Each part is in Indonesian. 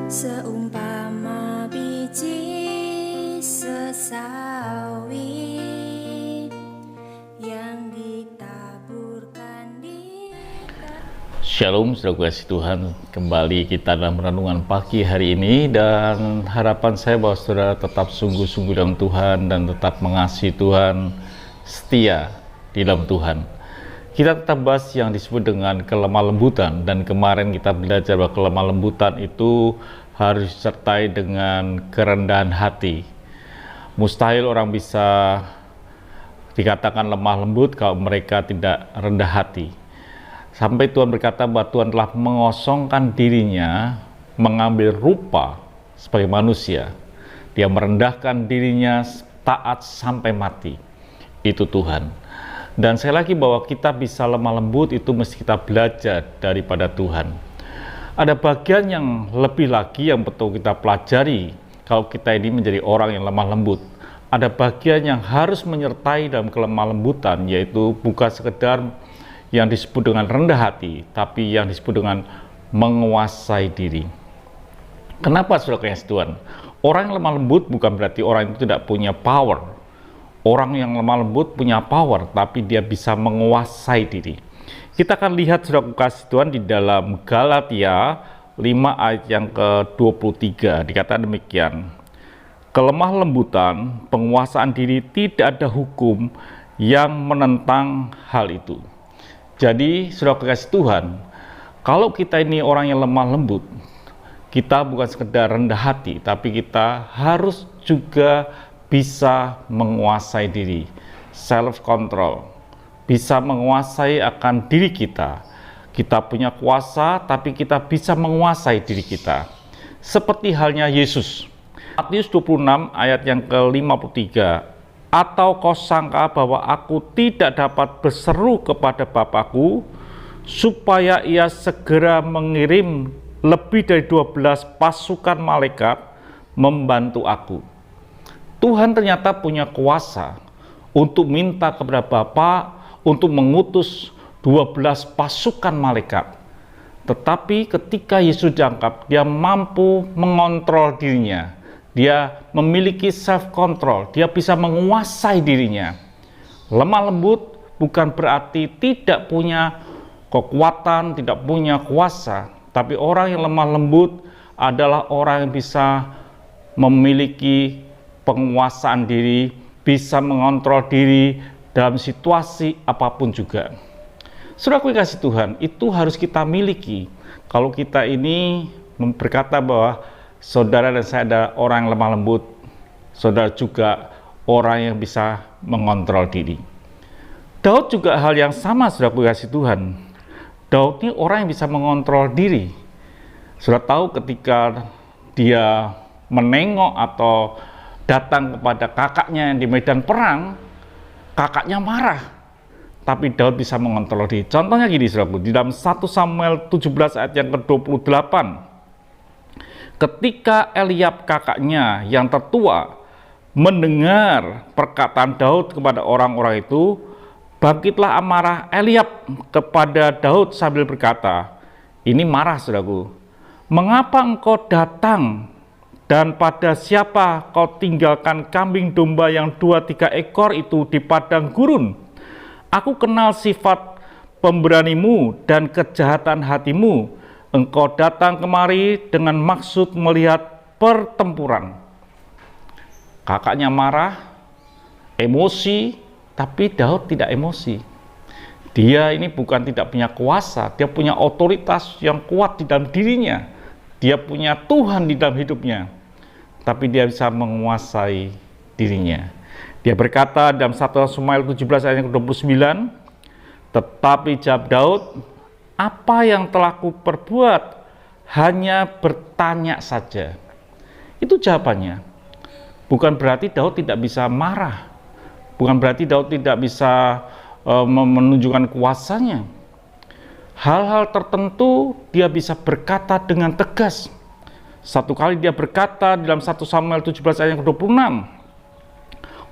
Seumpama biji sesawi yang ditaburkan di Shalom, saudara kasih Tuhan. Kembali kita dalam renungan pagi hari ini, dan harapan saya bahwa saudara tetap sungguh-sungguh dalam Tuhan dan tetap mengasihi Tuhan, setia di dalam Tuhan. Kita tetap bahas yang disebut dengan kelemah lembutan, dan kemarin kita belajar bahwa kelemah lembutan itu harus disertai dengan kerendahan hati. Mustahil orang bisa dikatakan lemah lembut kalau mereka tidak rendah hati. Sampai Tuhan berkata bahwa Tuhan telah mengosongkan dirinya, mengambil rupa sebagai manusia. Dia merendahkan dirinya taat sampai mati. Itu Tuhan. Dan sekali lagi bahwa kita bisa lemah lembut itu mesti kita belajar daripada Tuhan. Ada bagian yang lebih lagi yang betul kita pelajari kalau kita ini menjadi orang yang lemah lembut. Ada bagian yang harus menyertai dalam kelemah lembutan, yaitu bukan sekedar yang disebut dengan rendah hati, tapi yang disebut dengan menguasai diri. Kenapa saudara kasih Tuhan? Orang yang lemah lembut bukan berarti orang itu tidak punya power. Orang yang lemah lembut punya power, tapi dia bisa menguasai diri. Kita akan lihat saudara kasih Tuhan di dalam Galatia 5 ayat yang ke-23. Dikatakan demikian. Kelemah lembutan, penguasaan diri, tidak ada hukum yang menentang hal itu. Jadi saudara kasih Tuhan, kalau kita ini orang yang lemah lembut, kita bukan sekedar rendah hati, tapi kita harus juga bisa menguasai diri, self control, bisa menguasai akan diri kita. Kita punya kuasa, tapi kita bisa menguasai diri kita. Seperti halnya Yesus. Matius 26 ayat yang ke-53. Atau kau sangka bahwa aku tidak dapat berseru kepada Bapakku, supaya ia segera mengirim lebih dari 12 pasukan malaikat membantu aku. Tuhan ternyata punya kuasa untuk minta kepada Bapa untuk mengutus 12 pasukan malaikat. Tetapi ketika Yesus diangkat, dia mampu mengontrol dirinya. Dia memiliki self control, dia bisa menguasai dirinya. Lemah lembut bukan berarti tidak punya kekuatan, tidak punya kuasa. Tapi orang yang lemah lembut adalah orang yang bisa memiliki penguasaan diri, bisa mengontrol diri dalam situasi apapun juga. Saudaraku kasih Tuhan, itu harus kita miliki. Kalau kita ini berkata bahwa saudara dan saya adalah orang yang lemah lembut, saudara juga orang yang bisa mengontrol diri. Daud juga hal yang sama, saudaraku kasih Tuhan. Daud ini orang yang bisa mengontrol diri. Saudara tahu ketika dia menengok atau datang kepada kakaknya yang di medan perang, kakaknya marah, tapi Daud bisa mengontrol diri. Contohnya gini saudaraku, di dalam 1 Samuel 17 ayat yang ke-28, ketika Eliab kakaknya yang tertua mendengar perkataan Daud kepada orang-orang itu, bangkitlah amarah Eliab kepada Daud sambil berkata, ini marah saudaraku, mengapa engkau datang, dan pada siapa kau tinggalkan kambing domba yang 2-3 ekor itu di padang gurun? Aku kenal sifat pemberanimu dan kejahatan hatimu. Engkau datang kemari dengan maksud melihat pertempuran. Kakaknya marah, emosi, tapi Daud tidak emosi. Dia ini bukan tidak punya kuasa, dia punya otoritas yang kuat di dalam dirinya. Dia punya Tuhan di dalam hidupnya. Tapi dia bisa menguasai dirinya. Dia berkata dalam 1 Samuel 17 ayat 29, tetapi jawab Daud, apa yang telah kuperbuat? Hanya bertanya saja. Itu jawabannya. Bukan berarti Daud tidak bisa marah. Bukan berarti Daud tidak bisa menunjukkan kuasanya. Hal-hal tertentu dia bisa berkata dengan tegas. Satu kali dia berkata dalam 1 Samuel 17 ayat ke-26,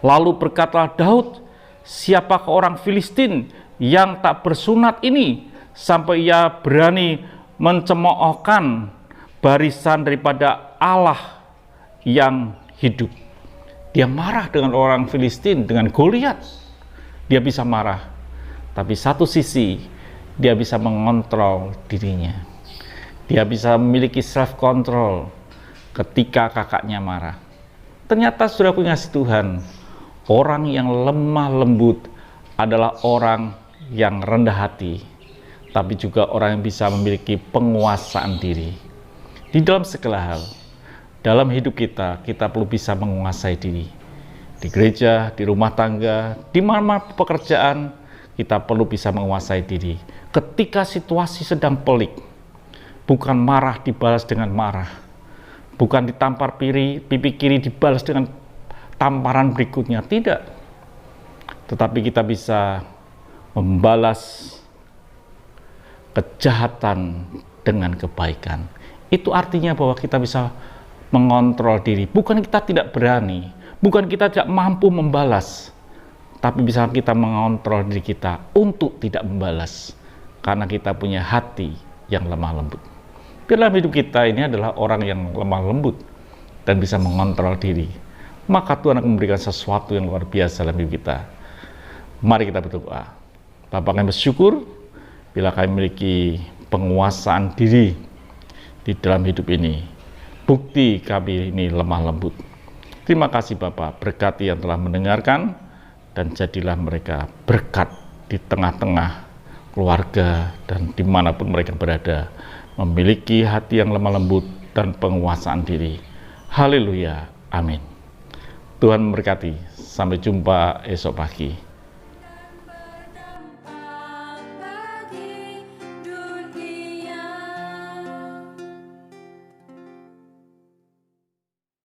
lalu berkatalah Daud, siapakah orang Filistin yang tak bersunat ini sampai ia berani mencemoohkan barisan daripada Allah yang hidup. Dia marah dengan orang Filistin, dengan Goliat. Dia bisa marah. Tapi satu sisi, dia bisa mengontrol dirinya. Dia bisa memiliki self control ketika kakaknya marah. Ternyata sudah punya si Tuhan, orang yang lemah lembut adalah orang yang rendah hati, tapi juga orang yang bisa memiliki penguasaan diri. Di dalam segala hal, dalam hidup kita perlu bisa menguasai diri. Di gereja, di rumah tangga, di mana pekerjaan, kita perlu bisa menguasai diri. Ketika situasi sedang pelik, bukan marah dibalas dengan marah, bukan ditampar pipi kiri dibalas dengan tamparan berikutnya, tidak. Tetapi kita bisa membalas kejahatan dengan kebaikan. Itu artinya bahwa kita bisa mengontrol diri. Bukan kita tidak berani, bukan kita tidak mampu membalas, tapi bisa kita mengontrol diri kita untuk tidak membalas, karena kita punya hati yang lemah lembut. Dalam hidup kita ini adalah orang yang lemah lembut dan bisa mengontrol diri, maka Tuhan akan memberikan sesuatu yang luar biasa dalam hidup kita. Mari kita berdoa. Bapa, kami bersyukur bila kami memiliki penguasaan diri di dalam hidup ini. Bukti kami ini lemah lembut. Terima kasih Bapa, berkati yang telah mendengarkan, dan jadilah mereka berkat di tengah-tengah keluarga dan dimanapun mereka berada, memiliki hati yang lemah lembut dan penguasaan diri. Haleluya, amin. Tuhan memberkati. Sampai jumpa esok pagi.